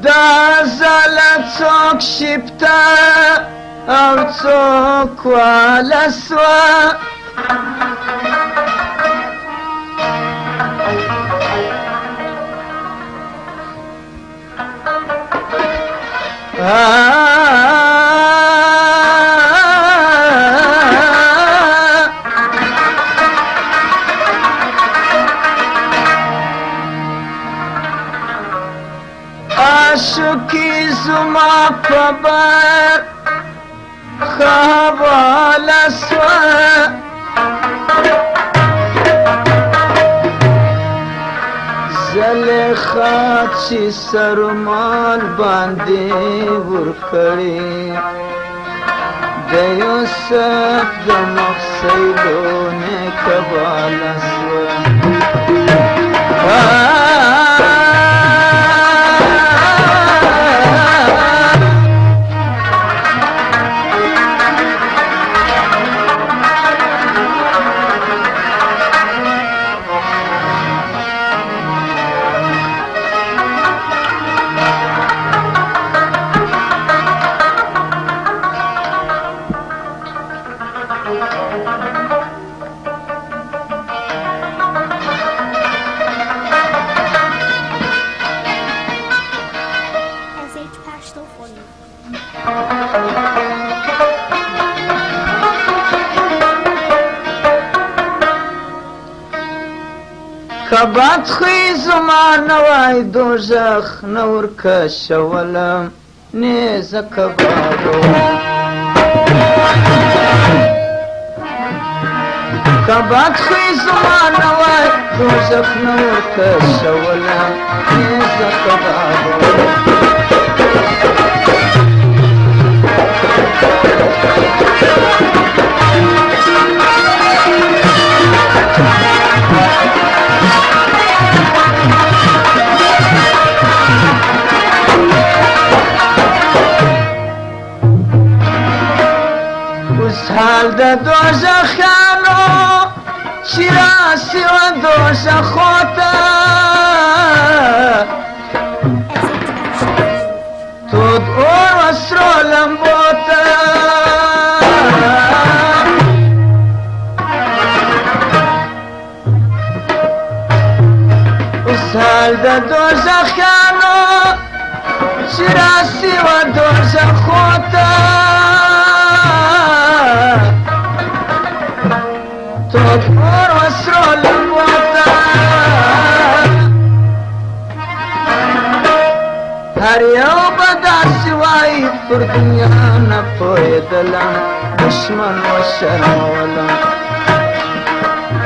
دا زاله څوک شپته او څوک واله سوه عاشقی زما په بر خواله سوه زلیخا چې سرمال باندې ورکړې د یوسف د مخ سیلونه کباله سوه کبات خوی زما نوای دوزخ نور کشولم نیزه کبادو کبات خوی زما نوای دوزخ نور کشولم نیزه کبادو حال د دوزخیانو چې راسي و دوزخو ته تود اور و سرو لمبو ته اوس حال د دوزخیانو چې راسي و دوزخو ته اور وسرو لمبوتا هر یو بداسي وای پر دنیا نه پوهېدلم دشمن وشرمولم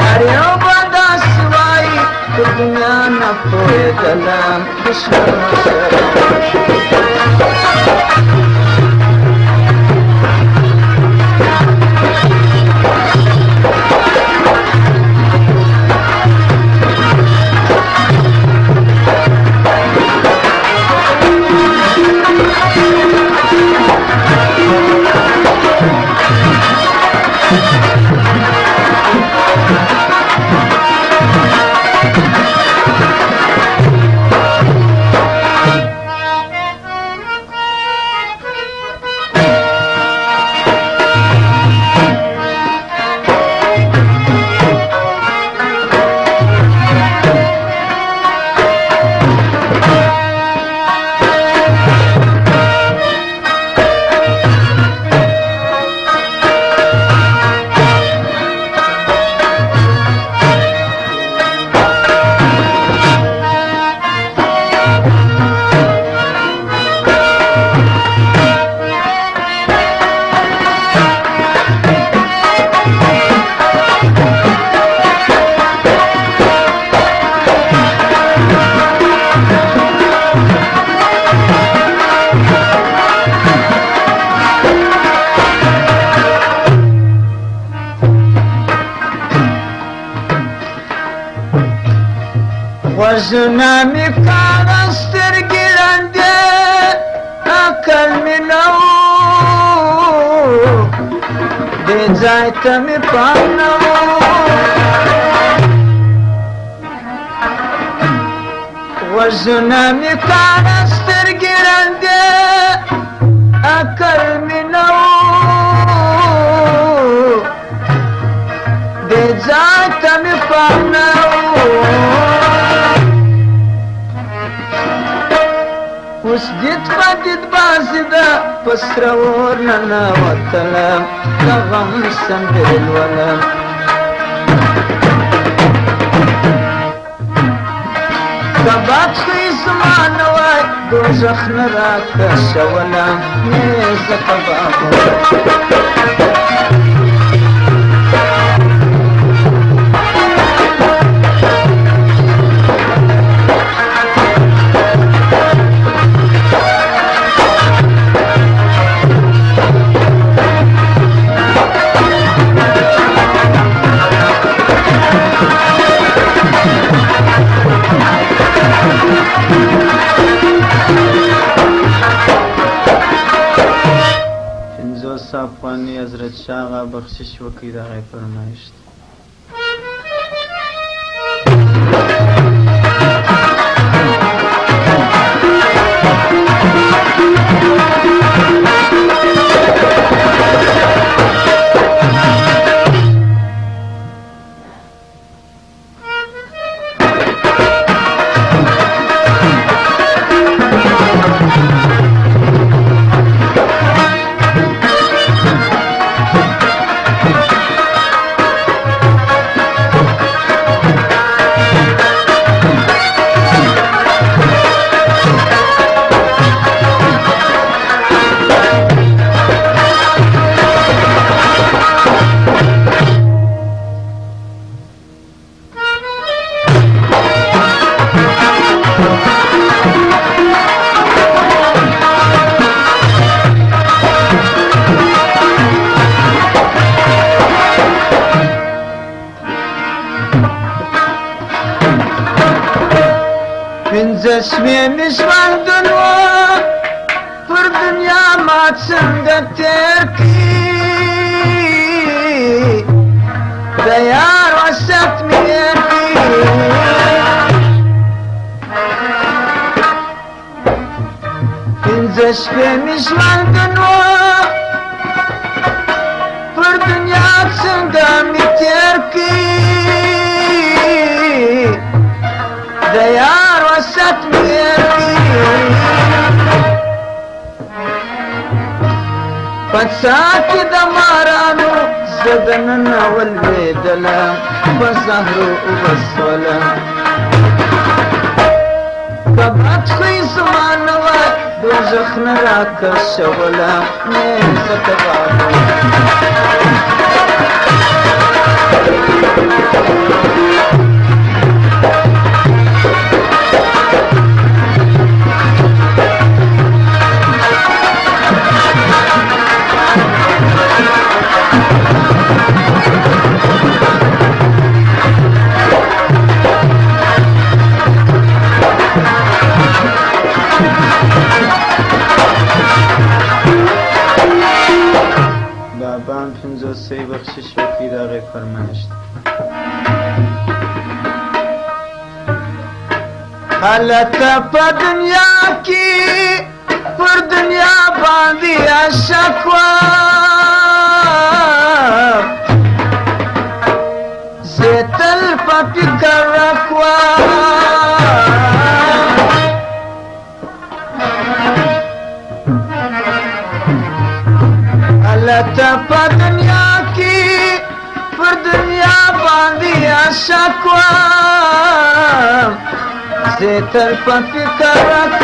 هر یو بداسي وای پر دنیا نه پوهېدلم دشمن وشرمولم وزنا می کاغذ سترګې ړندې ځای ته مې پام نه و غوږونه مې کاڼه سترګې ړندې عقل مې نه و دې ځای ته مې پام نه و اوس دید په دید بازي ده په سره اور ننوتلم د غم سندرې لولم کباب خو زما نه وای دوزخ نه راکشولم نیزه کباب افغاني حضرت شاه آغا بخشش وکړي د هغې فرمایش دی پنځه شپې مې ژوندون و پر دنیا ما څنګه تېر کړي د یار وسط مې هېر کړي پنځه شپې مې ژوندون و پر دنیا څنګه مې تېر کړي د یار وسط مې هېر کړي په څاه کې د مارانو زه دننه ولوېدلم په زهرو اوبه سولم که بد خوی زما نه وای دوزخ نه راکشولم نیزه کبابم بابام پنځوس سوی بخشش وکړي د هغې فرمایش دی هلته په دنیا کې پر دنیا باندې عاشق وم زه تل په فکر رک هلته په دنیا کې پر دنیا باندې عاشق وم زه تل په فکر رک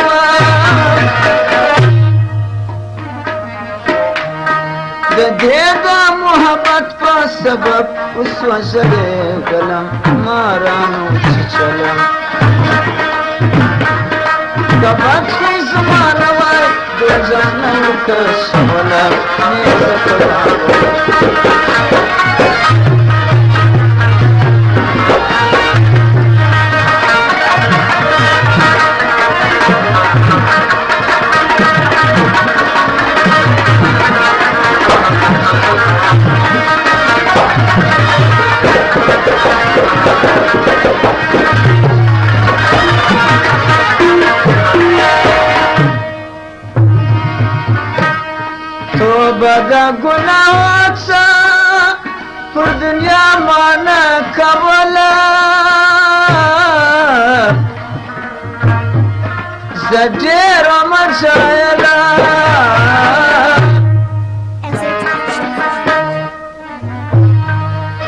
د دې د محبت په سبب اوس وژړېدلم مارانو چیچلم که بد خوی زما نه وای دوزخ نه وکشولم نیزه کبابم بدا گناهات پر دنیا مانا کولا زدیر و مشایلا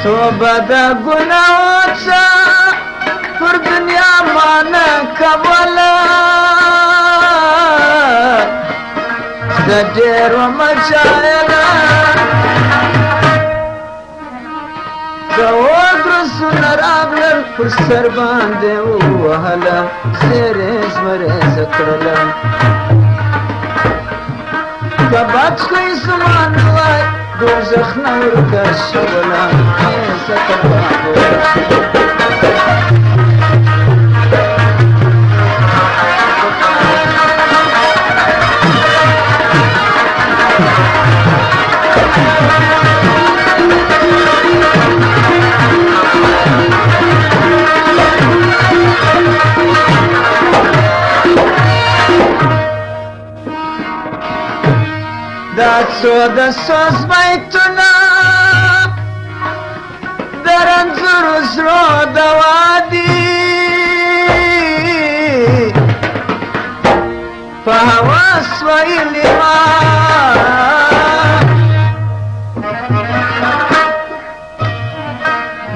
تو بدا گناهات پر دنیا مانا کولا زدیر و مشایلا وګرسونه راغلل پر سر باندې ووهله زیرې زمرې زکړله که بد خوی زما نه وای دوزخ نه ورکه شوله ځکه دا څو د سوز بیتونه د رنځورو زړو دوا دي په هوس ویلي ما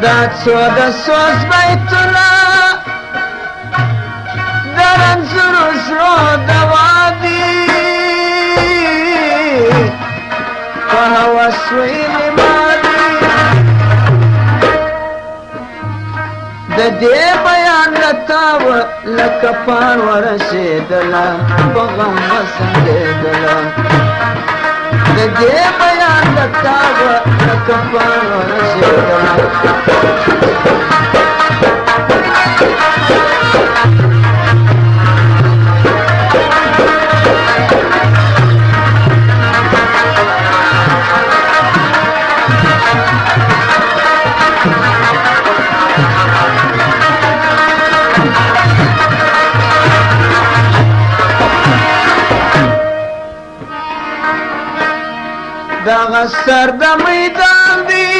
دا څو د سوز بیتونه د رنځورو زړو دوا دي وهو سويل مالي د دې بیان لتاوه لکه پان ورسېدله په غم وسنګېدله د دې بیان لتاوه لکه پان ورسېدله دغه سر د میدان دی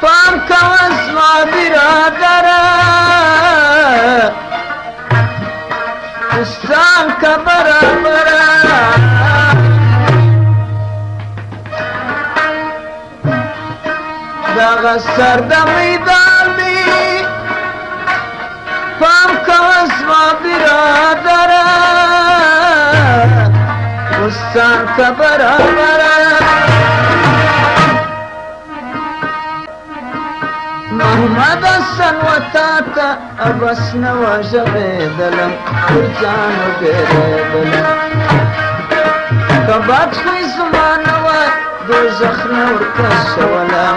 پام کوه زما برادره دوستان که برابره دغه سر د میدان دی پام کوه زما برادره دوستان که برابره محمد حسن و تا ته ابس نه وژغېدلم پر ځان وبېرېدلم که بد خوی زما نه وای دوزخ نه ورته شوله